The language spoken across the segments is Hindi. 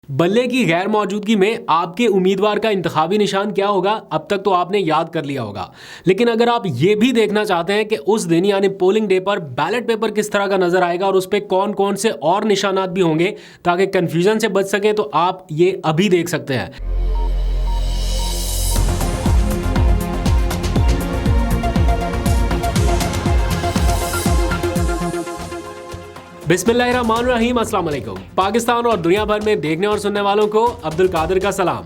बल्ले की गैर मौजूदगी में आपके उम्मीदवार का इंतखाबी निशान क्या होगा, अब तक तो आपने याद कर लिया होगा। लेकिन अगर आप ये भी देखना चाहते हैं कि उस दिन यानी पोलिंग डे पर बैलेट पेपर किस तरह का नजर आएगा और उस पर कौन कौन से और निशानात भी होंगे ताकि कंफ्यूजन से बच सकें, तो आप ये अभी देख सकते हैं। बिस्मिल्लाहिर्रहमानिर्रहीम, अस्सलाम वालेकुम। पाकिस्तान और दुनिया भर में देखने और सुनने वालों को अब्दुल कादिर का सलाम।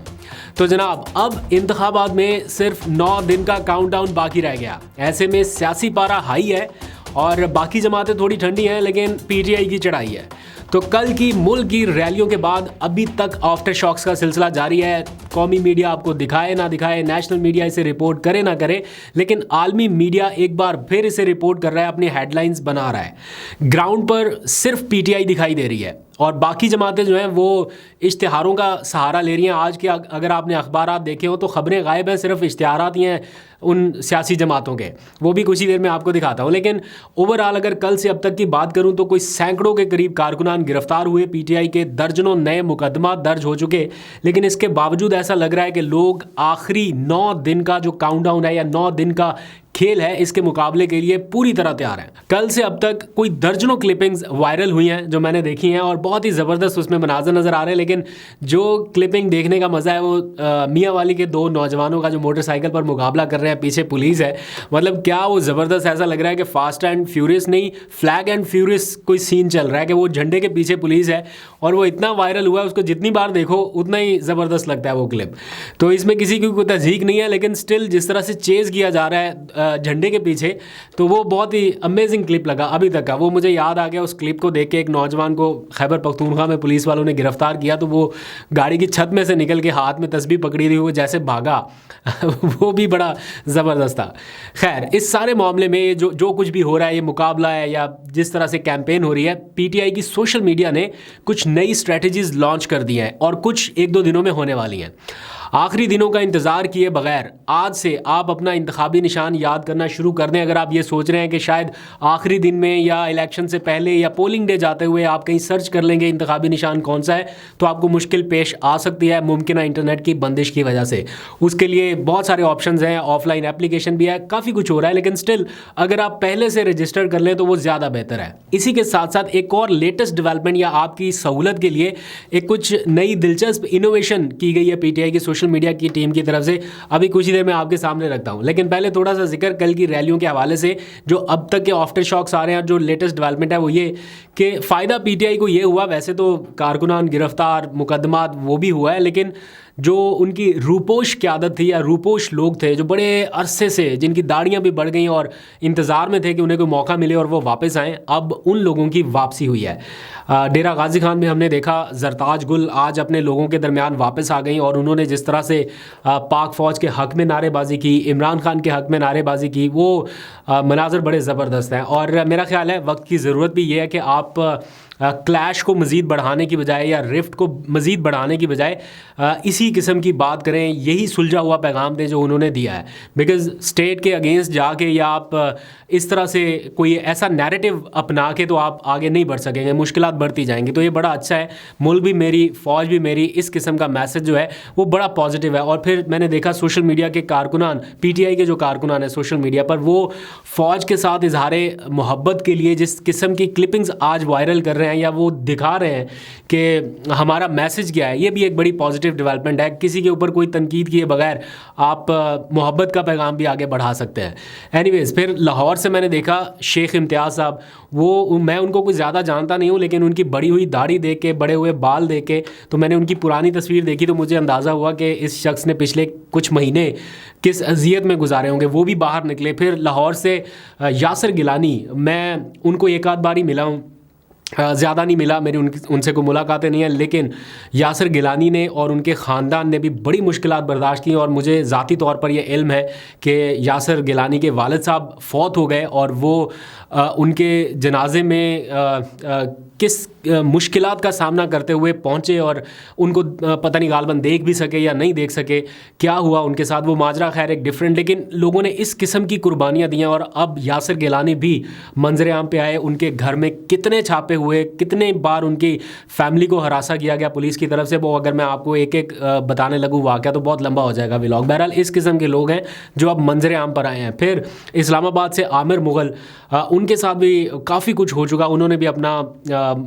तो जनाब, अब इंतखाबात में सिर्फ 9 दिन का काउंटडाउन बाकी रह गया। ऐसे में सियासी पारा हाई है और बाकी जमातें थोड़ी ठंडी हैं, लेकिन पीटीआई की चढ़ाई है। तो कल की मुल्क की रैलियों के बाद अभी तक आफ्टर शॉक्स का सिलसिला जारी है। कौमी मीडिया आपको दिखाए ना दिखाए, नेशनल मीडिया इसे रिपोर्ट करे ना करे, लेकिन आलमी मीडिया एक बार फिर इसे रिपोर्ट कर रहा है, अपनी हेडलाइंस बना रहा है। ग्राउंड पर सिर्फ पीटीआई दिखाई दे रही है और बाकी जमातें जो हैं वो इश्तिहारों का सहारा ले रही हैं। आज के अगर आपने अखबार देखे हो तो खबरें गायब हैं, सिर्फ इश्तिहारात ही हैं उन सियासी जमातों के। वो भी कुछ ही देर में आपको दिखाता हूँ। लेकिन ओवरऑल अगर कल से अब तक की बात करूँ तो कोई सैकड़ों के करीब कारकुनान गिरफ्तार हुए, पीटीआई के दर्जनों नए मुकदमा दर्ज हो चुके। लेकिन इसके बावजूद ऐसा लग रहा है कि लोग आखिरी 9 दिन का जो काउंटडाउन है या 9 दिन का खेल है, इसके मुकाबले के लिए पूरी तरह तैयार है। कल से अब तक कोई दर्जनों क्लिपिंग्स वायरल हुई हैं जो मैंने देखी हैं और बहुत ही ज़बरदस्त उसमें मनाज़र नज़र आ रहे हैं। लेकिन जो क्लिपिंग देखने का मज़ा है वो मियाँ वाली के 2 नौजवानों का जो मोटरसाइकिल पर मुकाबला कर रहे हैं, पीछे पुलिस है। मतलब क्या वो ज़बरदस्त, ऐसा लग रहा है कि फास्ट एंड फ्यूरियस नहीं, फ्लैग एंड फ्यूरियस कोई सीन चल रहा है कि वो झंडे के पीछे पुलिस है और वो इतना वायरल हुआ है, उसको जितनी बार देखो उतना ही ज़बरदस्त लगता है वो क्लिप। तो इसमें किसी की कोई तज़हीक नहीं है, लेकिन स्टिल जिस तरह से चेज़ किया जा रहा है झंडे के पीछे, तो वो बहुत ही अमेजिंग क्लिप लगा अभी तक का। वो मुझे याद आ गया, उस क्लिप को देख के एक नौजवान को खैबर पख्तूनख्वा में पुलिस वालों ने गिरफ्तार किया तो वो गाड़ी की छत में से निकल के हाथ में तस्बीह पकड़ी रही, वो जैसे भागा वो भी बड़ा ज़बरदस्त था। खैर, इस सारे मामले में ये जो कुछ भी हो रहा है, ये मुकाबला है या जिस तरह से कैंपेन हो रही है, पीटीआई की सोशल मीडिया ने कुछ नई स्ट्रेटजीज लॉन्च कर दी हैं और कुछ 1-2 दिनों में होने वाली हैं। आखिरी दिनों का इंतज़ार किए बगैर आज से आप अपना इंतखाबी निशान याद करना शुरू कर दें। अगर आप ये सोच रहे हैं कि शायद आखिरी दिन में या इलेक्शन से पहले या पोलिंग डे जाते हुए आप कहीं सर्च कर लेंगे इंतखाबी निशान कौन सा है, तो आपको मुश्किल पेश आ सकती है मुमकिन इंटरनेट की बंदिश की वजह से। उसके लिए बहुत सारे ऑप्शंस हैं, ऑफलाइन एप्लीकेशन भी है, काफ़ी कुछ हो रहा है। लेकिन स्टिल अगर आप पहले से रजिस्टर कर लें तो वो ज़्यादा बेहतर है। इसी के साथ साथ एक और लेटेस्ट डेवलपमेंट या आपकी सहूलत के लिए एक कुछ नई दिलचस्प इनोवेशन की गई है पीटीआई की सोशल मीडिया की टीम की तरफ से। अभी कुछ ही देर में आपके सामने रखता हूं, लेकिन पहले थोड़ा सा जिक्र कल की रैलियों के हवाले से जो अब तक के आफ्टर शॉक्स आ रहे हैं। जो लेटेस्ट डेवलपमेंट है वो ये कि फ़ायदा पीटीआई को ये हुआ, वैसे तो कारकुनान गिरफ्तार, मुकदमात वो भी हुआ है, लेकिन जो उनकी रूपोश क़यादत थी या रूपोश लोग थे जो बड़े अरसे से, जिनकी दाढ़ियाँ भी बढ़ गई और इंतज़ार में थे कि उन्हें कोई मौका मिले और वो वापस आएँ, अब उन लोगों की वापसी हुई है। डेरा गाजी खान में हमने देखा जरताज गुल आज अपने लोगों के दरमियान वापस आ गई और उन्होंने जिस तरह से पाक फ़ौज के हक़ में नारेबाजी की, इमरान खान के हक़ में नारेबाजी की, वो मनाज़र बड़े ज़बरदस्त हैं। और मेरा ख़्याल है वक्त की ज़रूरत भी ये है कि आप क्लैश को मज़ीद बढ़ाने की बजाय या रिफ्ट को मज़ीद बढ़ाने की बजाय इसी किस्म की बात करें, यही सुलझा हुआ पैगाम दें जो उन्होंने दिया है। बिकॉज़ स्टेट के अगेंस्ट जाके या आप इस तरह से कोई ऐसा नैरेटिव अपना के तो आप आगे नहीं बढ़ सकेंगे, मुश्किलात बढ़ती जाएंगी। तो ये बड़ा अच्छा है, मुल्क भी मेरी, फ़ौज भी मेरी, इस किस्म का मैसेज जो है वो बड़ा पॉजिटिव है। और फिर मैंने देखा सोशल मीडिया के कारकुनान, पीटीआई के जो कारकुनान है सोशल मीडिया पर, वो फ़ौज के साथ इजहार मोहब्बत के लिए जिस किस्म की क्लिपिंग्स आज वायरल कर रहे हैं या वो दिखा रहे हैं कि हमारा मैसेज क्या है, ये भी एक बड़ी पॉजिटिव डेवलपमेंट है। किसी के ऊपर कोई तनकीद किए बगैर आप मोहब्बत का पैगाम भी आगे बढ़ा सकते हैं। एनीवेज़, फिर लाहौर से मैंने देखा शेख इम्तियाज़ साहब, वो मैं उनको कुछ ज़्यादा जानता नहीं हूँ, लेकिन उनकी बड़ी हुई दाढ़ी देख के, बड़े हुए बाल देख के, तो मैंने उनकी पुरानी तस्वीर देखी तो मुझे अंदाज़ा हुआ कि इस शख्स ने पिछले कुछ महीने किस अज़ियत में गुजारे होंगे। वो भी बाहर निकले। फिर लाहौर से यासर गिलानी, मैं उनको एक आध बार ही मिला हूँ, ज़्यादा नहीं मिला, मेरी उनसे कोई मुलाकातें नहीं है, लेकिन यासर गिलानी ने और उनके ख़ानदान ने भी बड़ी मुश्किलात बर्दाश्त की और मुझे ज़ाती तौर पर यह इल्म है कि यासर गिलानी के वालिद साहब फ़ौत हो गए और वो उनके जनाजे में किस मुश्किलात का सामना करते हुए पहुँचे और उनको पता नहीं गालबन देख भी सके या नहीं देख सके, क्या हुआ उनके साथ वो माजरा खैर एक डिफरेंट, लेकिन लोगों ने इस किस्म की कुर्बानियाँ दी हैं। और अब यासिर गिलानी भी मंजर आम पे आए, उनके घर में कितने छापे हुए, कितने बार उनकी फैमिली को हरासा किया गया पुलिस की तरफ से, वो अगर मैं आपको एक एक बताने लगूँ वाक़या तो बहुत लंबा हो जाएगा व्लॉग। बहरहाल इस किस्म के लोग हैं जो अब मंजर आम पर आए हैं। फिर इस्लामाबाद से आमिर मुग़ल, उनके साथ भी काफ़ी कुछ हो चुका। उन्होंने भी अपना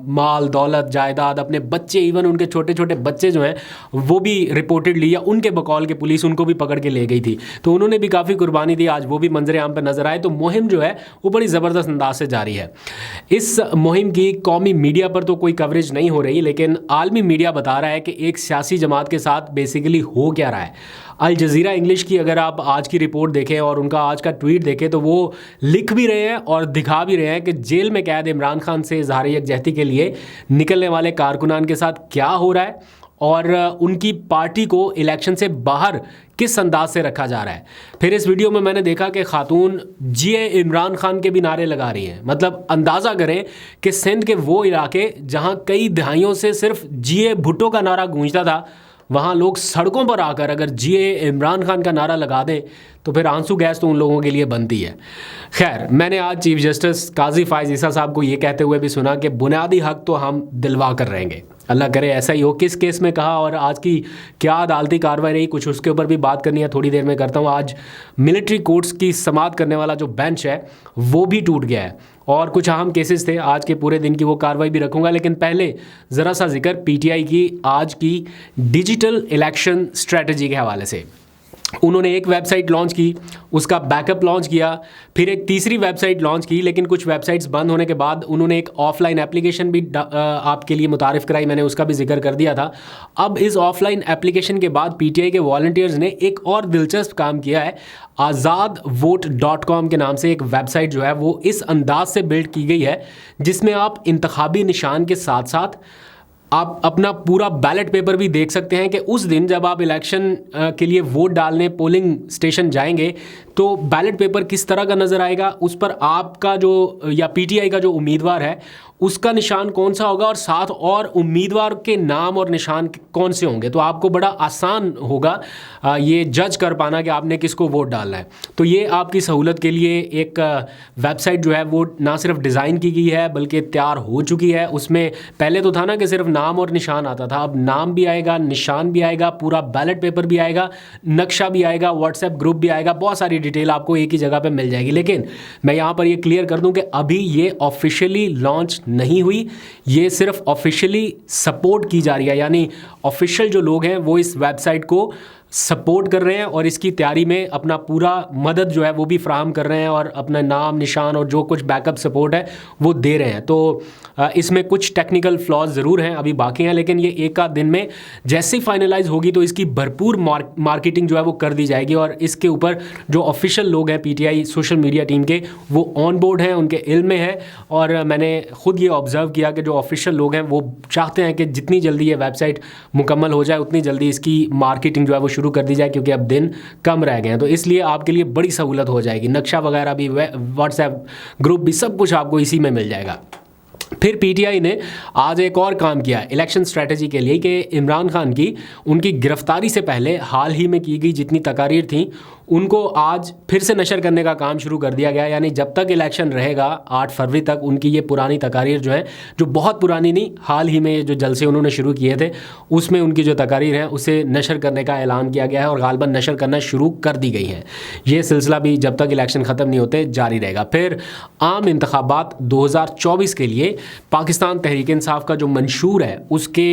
माल दौलत जायदाद, अपने बच्चे, इवन उनके छोटे छोटे बच्चे जो हैं वो भी रिपोर्टेड लिया, उनके बकौल के पुलिस उनको भी पकड़ के ले गई थी। तो उन्होंने भी काफ़ी कुर्बानी दी, आज वो भी मंजर आम पर नजर आए। तो मुहिम जो है वो बड़ी ज़बरदस्त अंदाज से जारी है। इस मुहिम की कौमी मीडिया पर तो कोई कवरेज नहीं हो रही, लेकिन आलमी मीडिया बता रहा है कि एक सियासी जमात के साथ बेसिकली हो क्या रहा है। अल जज़ीरा इंग्लिश की अगर आप आज की रिपोर्ट देखें और उनका आज का ट्वीट देखें तो वो लिख भी रहे हैं और दिखा भी रहे हैं कि जेल में कैद इमरान खान से इज़हार यकजहती के लिए निकलने वाले कारकुनान के साथ क्या हो रहा है और उनकी पार्टी को इलेक्शन से बाहर किस अंदाज से रखा जा रहा है। फिर इस वीडियो में मैंने देखा कि खातून जिए इमरान खान के भी नारे लगा रही हैं। मतलब अंदाज़ा करें कि सिंध के वो इलाके जहां कई दहाइयों से सिर्फ जिए भुट्टो का नारा गूंजता था, वहाँ लोग सड़कों पर आकर अगर जिए इमरान खान का नारा लगा दें तो फिर आंसू गैस तो उन लोगों के लिए बनती है। खैर, मैंने आज चीफ जस्टिस काजी फायज़ ईसा साहब को ये कहते हुए भी सुना कि बुनियादी हक तो हम दिलवा कर रहेंगे, अल्लाह करे ऐसा ही हो। किस केस में कहा और आज की क्या अदालती कार्रवाई रही, कुछ उसके ऊपर भी बात करनी है, थोड़ी देर में करता हूँ। आज मिलिट्री कोर्ट्स की समाअत करने वाला जो बेंच है वो भी टूट गया है और कुछ अहम केसेस थे, आज के पूरे दिन की वो कार्रवाई भी रखूँगा। लेकिन पहले ज़रा सा जिक्र पीटीआई की आज की डिजिटल इलेक्शन स्ट्रेटजी के हवाले से। उन्होंने एक वेबसाइट लॉन्च की, उसका बैकअप लॉन्च किया, फिर एक तीसरी वेबसाइट लॉन्च की, लेकिन कुछ वेबसाइट्स बंद होने के बाद उन्होंने एक ऑफलाइन एप्लीकेशन भी आपके लिए मुतारिफ़ कराई, मैंने उसका भी जिक्र कर दिया था। अब इस ऑफलाइन एप्लीकेशन के बाद पीटीआई के वॉलंटियर्स ने एक और दिलचस्प काम किया है। azadvote.com के नाम से एक वेबसाइट जो है वो इस अंदाज से बिल्ड की गई है जिसमें आप इंतखाबी निशान के साथ साथ आप अपना पूरा बैलेट पेपर भी देख सकते हैं कि उस दिन जब आप इलेक्शन के लिए वोट डालने पोलिंग स्टेशन जाएंगे तो बैलेट पेपर किस तरह का नज़र आएगा, उस पर आपका जो या पीटीआई का जो उम्मीदवार है उसका निशान कौन सा होगा और साथ और उम्मीदवार के नाम और निशान कौन से होंगे। तो आपको बड़ा आसान होगा ये जज कर पाना कि आपने किसको वोट डालना है। तो ये आपकी सहूलत के लिए एक वेबसाइट जो है वो ना सिर्फ डिज़ाइन की गई है बल्कि तैयार हो चुकी है। उसमें पहले तो था ना कि सिर्फ नाम और निशान आता था, अब नाम भी आएगा, निशान भी आएगा, पूरा बैलेट पेपर भी आएगा, नक्शा भी आएगा, व्हाट्सएप ग्रुप भी आएगा, बहुत सारी डिटेल आपको एक ही जगह पे मिल जाएगी। लेकिन मैं यहाँ पर ये क्लियर कर दूँ कि अभी ये ऑफिशियली लॉन्च नहीं हुई, ये सिर्फ ऑफिशियली सपोर्ट की जा रही है, यानी ऑफिशियल जो लोग हैं वो इस वेबसाइट को सपोर्ट कर रहे हैं और इसकी तैयारी में अपना पूरा मदद जो है वो भी फ्राहम कर रहे हैं और अपना नाम निशान और जो कुछ बैकअप सपोर्ट है वो दे रहे हैं। तो इसमें कुछ टेक्निकल फ्लॉज ज़रूर हैं, अभी बाकी हैं, लेकिन ये एक आध दिन में जैसे ही फाइनलाइज होगी तो इसकी भरपूर मार्केटिंग जो है वो कर दी जाएगी और इसके ऊपर जो ऑफिशियल लोग हैं पीटीआई सोशल मीडिया टीम के वो ऑन बोर्ड हैं, उनके इल्म में है। और मैंने ख़ुद ये ऑब्ज़र्व किया कि जो ऑफिशियल लोग हैं वो चाहते हैं कि जितनी जल्दी ये वेबसाइट मुकम्मल हो जाए उतनी जल्दी इसकी मार्केटिंग जो है वो शुरू कर दी जाए, क्योंकि अब दिन कम रह गए हैं। तो इसलिए आपके लिए बड़ी सहूलत हो जाएगी, नक्शा वगैरह भी, व्हाट्सएप ग्रुप भी, सब कुछ आपको इसी में मिल जाएगा। फिर पीटीआई ने आज एक और काम किया इलेक्शन स्ट्रेटजी के लिए कि इमरान खान की उनकी गिरफ्तारी से पहले हाल ही में की गई जितनी तकारीर थी उनको आज फिर से नशर करने का काम शुरू कर दिया गया। यानी जब तक इलेक्शन रहेगा 8 फरवरी तक उनकी ये पुरानी तकारीर जो है, जो बहुत पुरानी नहीं, हाल ही में जो जलसे उन्होंने शुरू किए थे उसमें उनकी जो तकारीर हैं उसे नशर करने का ऐलान किया गया है और गालबन नशर करना शुरू कर दी गई हैं। ये सिलसिला भी जब तक इलेक्शन ख़त्म नहीं होते जारी रहेगा। फिर आम इंतखाबात 2024 के लिए पाकिस्तान तहरीक इंसाफ का जो मंशूर है उसके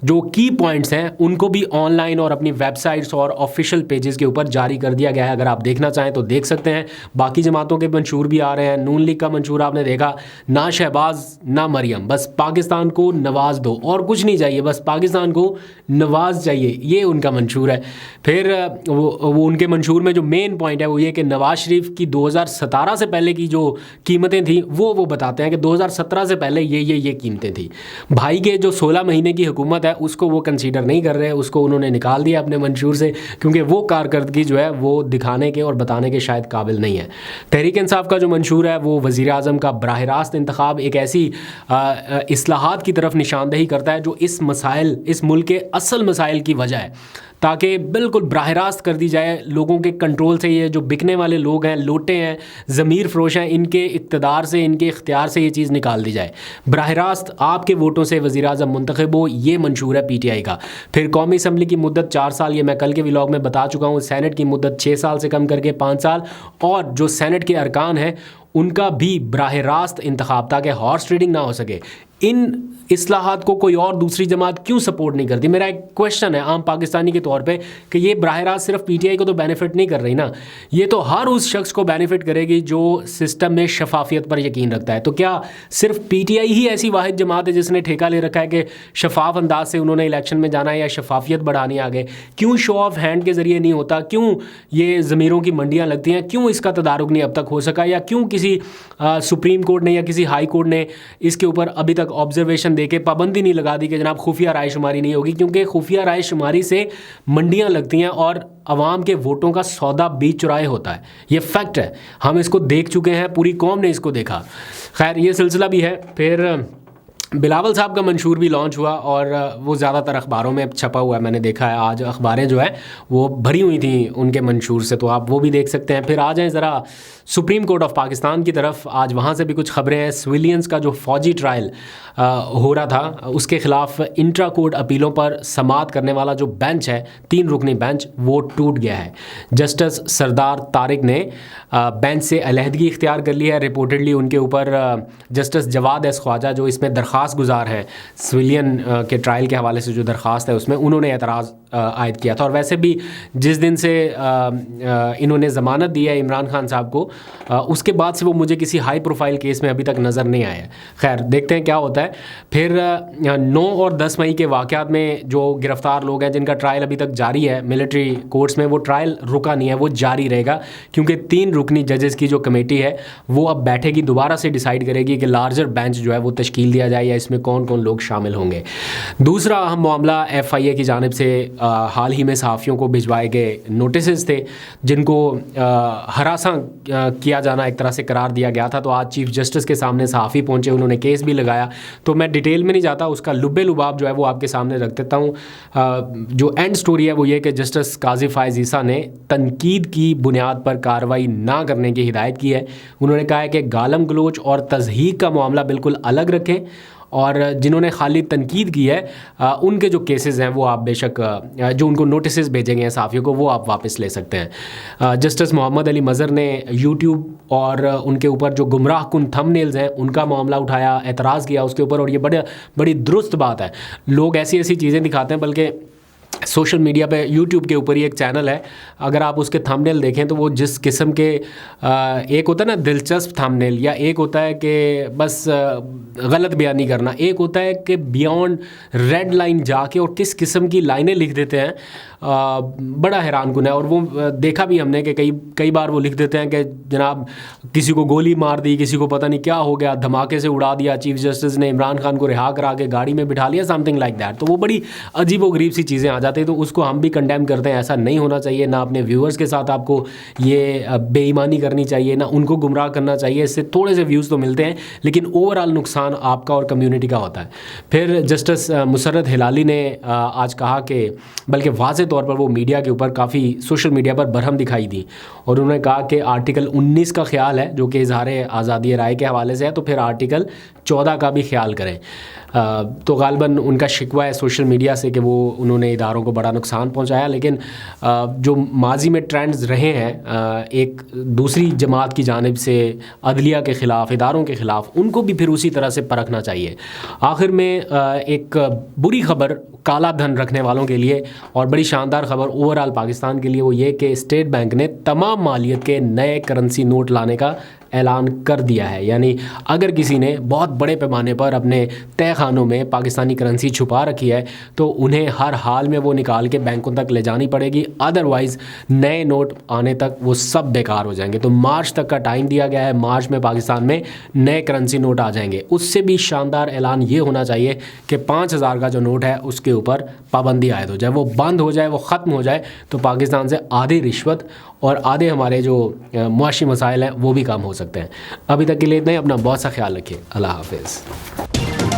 जो की पॉइंट्स हैं उनको भी ऑनलाइन और अपनी वेबसाइट्स और ऑफिशियल पेजेस के ऊपर जारी कर दिया गया है। अगर आप देखना चाहें तो देख सकते हैं। बाकी जमातों के मंशूर भी आ रहे हैं, नून लीग का मंशूर आपने देखा, ना शहबाज ना मरियम, बस पाकिस्तान को नवाज दो और कुछ नहीं चाहिए, बस पाकिस्तान को नवाज चाहिए, ये उनका मंशूर है। फिर वो उनके मंशूर में जो मेन पॉइंट है वो ये कि नवाज शरीफ की 2017 से पहले की जो कीमतें थी वो बताते हैं कि 2017 से पहले ये कीमतें थी। भाई के जो 16 महीने की हुकूमत है उसको वो कंसीडर नहीं कर रहे, उसको उन्होंने निकाल दिया अपने मंशूर से, क्योंकि वो कारकर्दगी जो है वो दिखाने के और बताने के शायद काबिल नहीं है। तहरीक इंसाफ का जो मंशूर है वो वज़ीर आज़म का बराह रास्त इंतखाब एक ऐसी इस्लाहात की तरफ निशानदही करता है जो इस मुल्क के असल मसाइल की वजह है, ताकि बिल्कुल बराह रास्त कर दी जाए लोगों के कंट्रोल से। ये जो बिकने वाले लोग हैं, लोटे हैं, ज़मीर फ़रोश हैं, इनके इक़्तिदार से, इनके इख्तियार से ये चीज़ निकाल दी जाए। बराह रास्त आपके वोटों से वज़ीर आज़म मुंतखब हो, ये मंशूर है PTI का। फिर कौमी असम्बली की मुद्दत 4 साल, ये मैं कल के व्लॉग में बता चुका हूँ। सेनेट की मुद्दत 6 साल से कम करके 5 साल, और जो सेनेट के अरकान हैं उनका भी बराह रास्त इंतखाब, ताकि हॉर्स ट्रेडिंग ना हो सके। इन इस्लाहात को कोई और दूसरी जमात क्यों सपोर्ट नहीं करती? मेरा एक क्वेश्चन है आम पाकिस्तानी के तौर पे कि ये बराह रास्त सिर्फ PTI को तो बेनिफिट नहीं कर रही ना, ये तो हर उस शख्स को बेनिफिट करेगी जो सिस्टम में शफाफियत पर यकीन रखता है। तो क्या सिर्फ PTI ही ऐसी वाहिद जमात है जिसने ठेका ले रखा है कि शफाफ अंदाज से उन्होंने इलेक्शन में जाना है या शफाफियत बढ़ानी है आगे? क्यों शो ऑफ हैंड के ज़रिए नहीं होता? क्यों ये ज़मीरों की मंडियाँ लगती हैं? क्यों इसका तदारुक नहीं अब तक हो सका? या क्यों किसी सुप्रीम कोर्ट ने या किसी हाई कोर्ट ने इसके ऊपर अभी तक ऑब्जर्वेशन देके पाबंदी नहीं लगा दी कि जनाब खुफिया राय शुमारी नहीं होगी? क्योंकि खुफिया राय शुमारी से मंडियां लगती हैं और अवाम के वोटों का सौदा बीच चुराए होता है। ये फैक्ट है, हम इसको देख चुके हैं, पूरी कौम ने इसको देखा। खैर, ये सिलसिला भी है। फिर बिलावल साहब का मंशूर भी लॉन्च हुआ और वो ज़्यादातर अखबारों में छपा हुआ है, मैंने देखा है। आज अखबारें जो है वो भरी हुई थी उनके मंशूर से, तो आप वो भी देख सकते हैं। फिर आ जाएं ज़रा सुप्रीम कोर्ट ऑफ पाकिस्तान की तरफ। आज वहाँ से भी कुछ खबरें हैं। सिविलियंस का जो फ़ौजी ट्रायल हो रहा था, उसके ख़िलाफ़ इंट्रा कोर्ट अपीलों पर समाअत करने वाला जो बेंच है, 3 रुकनी बेंच, वो टूट गया है। जस्टिस सरदार तारिक ने बेंच से अलहदगी इख्तियार कर ली है। रिपोर्टेडली उनके ऊपर जस्टिस जवाद एस ख्वाजा, जो इसमें दरख्वास्त गुजार हैं सिविलियन के ट्रायल के हवाले से जो दरख्वास्त है उसमें, उन्होंने एतराज़ आयद किया था। और वैसे भी जिस दिन से इन्होंने ज़मानत दी है इमरान खान साहब को, उसके बाद से वो मुझे किसी हाई प्रोफाइल केस में अभी तक नज़र नहीं आया। खैर, देखते हैं क्या होता है। फिर 9 और 10 मई के वाक़यात में जो गिरफ़्तार लोग हैं जिनका ट्रायल अभी तक जारी है मिलिट्री कोर्ट्स में, वो ट्रायल रुका नहीं है, वो जारी रहेगा, क्योंकि 3 रुकनी जजेस की जो कमेटी है वो अब बैठेगी, दोबारा से डिसाइड करेगी कि लार्जर बेंच जो है वो तश्कील दिया जाए या इसमें कौन कौन लोग शामिल होंगे। दूसरा अहम मामला FIA की जानिब से हाल ही में सहाफ़ियों को भिजवाए गए नोटिस थे जिनको हरासा किया जाना एक तरह से करार दिया गया था। तो आज चीफ जस्टिस के सामने सहाफ़ी पहुंचे, उन्होंने केस भी लगाया। तो मैं डिटेल में नहीं जाता, उसका लुब्बे लुबाब जो है वो आपके सामने रख देता हूँ। जो एंड स्टोरी है वो ये कि जस्टिस काजी फ़ाइज़ ईसा ने तनकीद की बुनियाद पर कार्रवाई ना करने की हिदायत की है। उन्होंने कहा है कि गालम गलोच और तज़हीक का मामला बिल्कुल अलग रखें, और जिन्होंने खाली तनकीद की है उनके जो केसेस हैं वो आप बेशक जो उनको नोटिस भेजे गए हैं सहाफ़ियों को, वो आप वापस ले सकते हैं। जस्टिस मोहम्मद अली मज़हर ने यूट्यूब और उनके ऊपर जो गुमराह कुन थंबनेल्स हैं उनका मामला उठाया, एतराज़ किया उसके ऊपर, और ये बड़ी दुरुस्त बात है। लोग ऐसी ऐसी चीज़ें दिखाते हैं, बल्कि सोशल मीडिया पे यूट्यूब के ऊपर ही एक चैनल है, अगर आप उसके थंबनेल देखें तो वो जिस किस्म के एक होता है ना दिलचस्प थंबनेल, या एक होता है कि बस गलत बयानी करना, एक होता है कि बियॉन्ड रेड लाइन जाके और किस किस्म की लाइनें लिख देते हैं, बड़ा हैरान कुन है। और वो देखा भी हमने कि कई बार वो लिख देते हैं कि जनाब किसी को गोली मार दी, किसी को पता नहीं क्या हो गया, धमाके से उड़ा दिया, चीफ जस्टिस ने इमरान खान को रिहा करा के गाड़ी में बिठा लिया, समथिंग लाइक दैट। तो वो बड़ी अजीब व गरीब सी चीज़ें आ जाती हैं, तो उसको हम भी कंडेम करते हैं। ऐसा नहीं होना चाहिए, ना अपने व्यूअर्स के साथ आपको ये बेईमानी करनी चाहिए, ना उनको गुमराह करना चाहिए। इससे थोड़े से व्यूज़ तो मिलते हैं, लेकिन ओवरऑल नुकसान आपका और कम्युनिटी का होता है। फिर जस्टिस मुसर्रत हिलाली ने आज कहा कि, बल्कि वाज़े तौर पर वो मीडिया के ऊपर काफ़ी सोशल मीडिया पर बरहम दिखाई दी, और उन्होंने कहा कि आर्टिकल 19 का ख्याल है जो कि इज़हार आज़ादी राय के हवाले से है, तो फिर आर्टिकल 14 का भी ख्याल करें। तो गालिबन उनका शिकवा है सोशल मीडिया से कि वो उन्होंने इदारों को बड़ा नुकसान पहुंचाया, लेकिन जो माजी में ट्रेंड्स रहे हैं एक दूसरी जमात की जानिब से अदलिया के ख़िलाफ़, इदारों के ख़िलाफ़, उनको भी फिर उसी तरह से परखना चाहिए। आखिर में एक बुरी खबर काला धन रखने वालों के लिए और बड़ी शानदार खबर ओवरऑल पाकिस्तान के लिए, वो ये कि स्टेट बैंक ने तमाम मालियत के नए करेंसी नोट लाने का ऐलान कर दिया है। यानी अगर किसी ने बहुत बड़े पैमाने पर अपने तय खानों में पाकिस्तानी करेंसी छुपा रखी है तो उन्हें हर हाल में वो निकाल के बैंकों तक ले जानी पड़ेगी, अदरवाइज़ नए नोट आने तक वो सब बेकार हो जाएंगे। तो मार्च तक का टाइम दिया गया है, मार्च में पाकिस्तान में नए करेंसी नोट आ जाएंगे। उससे भी शानदार ऐलान ये होना चाहिए कि 5,000 का जो नोट है उसके ऊपर पाबंदी आयद हो जाए, वो बंद हो जाए, वो ख़त्म हो जाए। तो पाकिस्तान से आधी रिश्वत और आधे हमारे जो मुआशी मसाइल हैं वो भी कम हो सकते हैं। अभी तक के लिए इतना ही। अपना बहुत सा ख्याल रखिए। अल्लाह हाफिज़।